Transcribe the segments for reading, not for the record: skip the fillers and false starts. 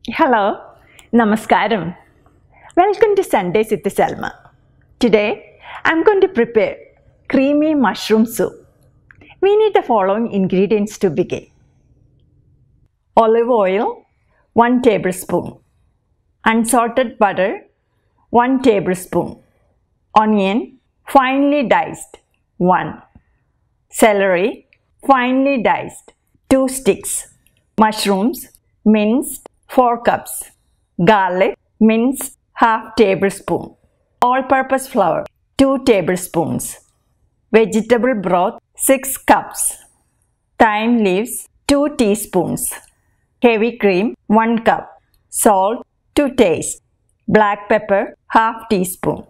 Hello, Namaskaram. Welcome to Sundays with Selma. Today, I'm going to prepare creamy mushroom soup. We need the following ingredients to begin. Olive oil, 1 tablespoon. Unsalted butter, 1 tablespoon. Onion, finely diced, 1. Celery, finely diced, 2 sticks. Mushrooms, minced, 4 cups. Garlic, minced, half tablespoon. All-purpose flour, 2 tablespoons. Vegetable broth, 6 cups. Thyme leaves, 2 teaspoons. Heavy cream, 1 cup. Salt, to taste. Black pepper, half teaspoon.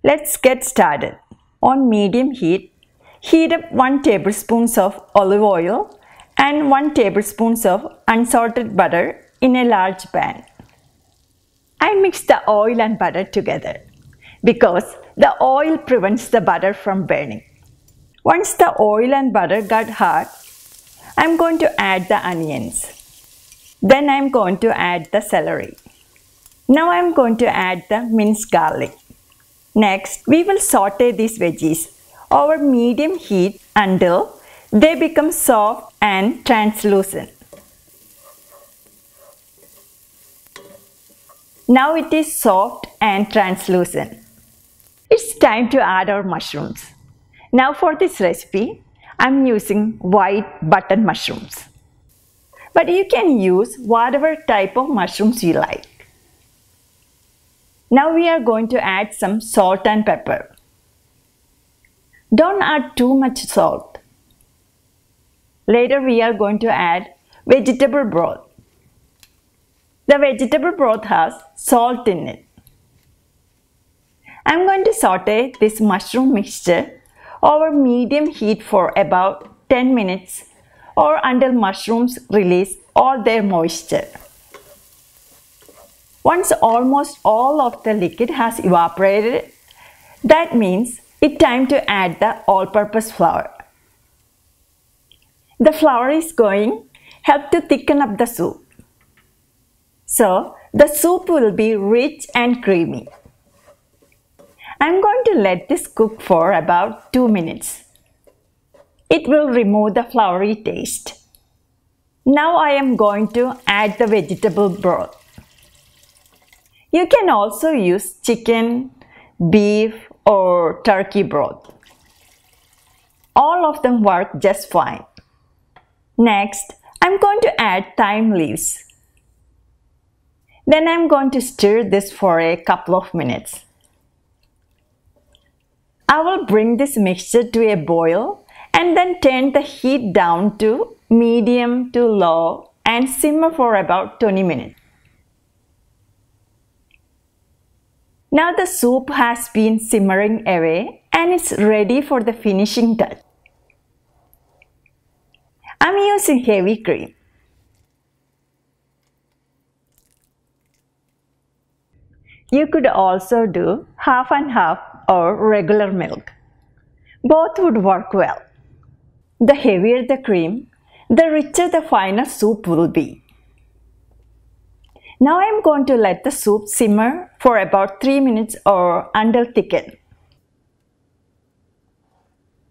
Let's get started. On medium heat, heat up 1 tablespoon of olive oil and 1 tablespoon of unsalted butter in a large pan. I mix the oil and butter together because the oil prevents the butter from burning. Once the oil and butter got hot, I'm going to add the onions. Then I'm going to add the celery. Now I'm going to add the minced garlic. Next, we will saute these veggies over medium heat until they become soft and translucent. Now it is soft and translucent. It's time to add our mushrooms. Now for this recipe, I'm using white button mushrooms. But you can use whatever type of mushrooms you like. Now we are going to add some salt and pepper. Don't add too much salt. Later we are going to add vegetable broth. The vegetable broth has salt in it. I'm going to saute this mushroom mixture over medium heat for about 10 minutes or until mushrooms release all their moisture. Once almost all of the liquid has evaporated, that means it's time to add the all-purpose flour. The flour is going to help to thicken up the soup. So, the soup will be rich and creamy. I'm going to let this cook for about 2 minutes. It will remove the floury taste. Now I am going to add the vegetable broth. You can also use chicken, beef or turkey broth. All of them work just fine. Next, I'm going to add thyme leaves. Then I'm going to stir this for a couple of minutes. I will bring this mixture to a boil and then turn the heat down to medium to low and simmer for about 20 minutes. Now the soup has been simmering away and it's ready for the finishing touch. I'm using heavy cream. You could also do half and half or regular milk. Both would work well. The heavier the cream, the richer the final soup will be. Now I am going to let the soup simmer for about 3 minutes or until thickened.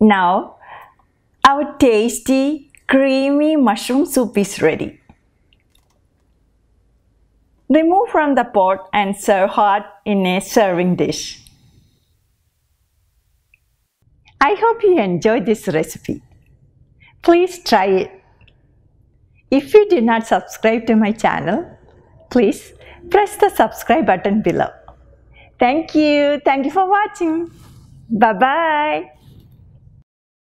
Now our tasty, creamy mushroom soup is ready. Remove from the pot and serve hot in a serving dish. I hope you enjoyed this recipe. Please try it. If you did not subscribe to my channel, please press the subscribe button below. Thank you. Thank you for watching. Bye-bye.